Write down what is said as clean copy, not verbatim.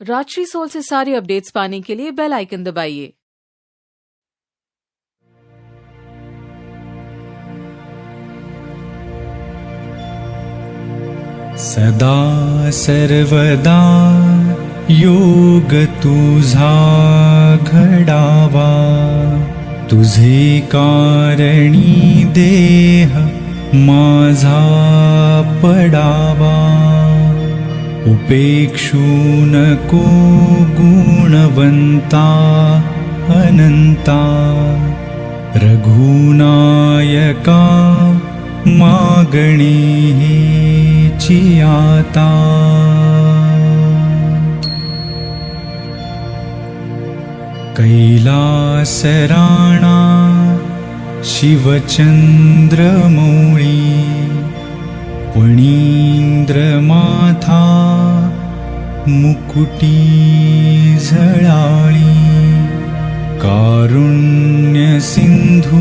Rajshri soul से सारी updates पाने के लिए बेल आइकन दबाइए। सदा सर्वदा योग तुझा घडावा, तुझे कारणी देह माझा पडावा। उपेक्षू नको गुणवंता अनंता, रघुनायका मागणे हेची आता। कैलास राणा शिवचंद्रमौळी, फणींद्र माथा मुकुटी झळाळी। कारुण्य सिंधू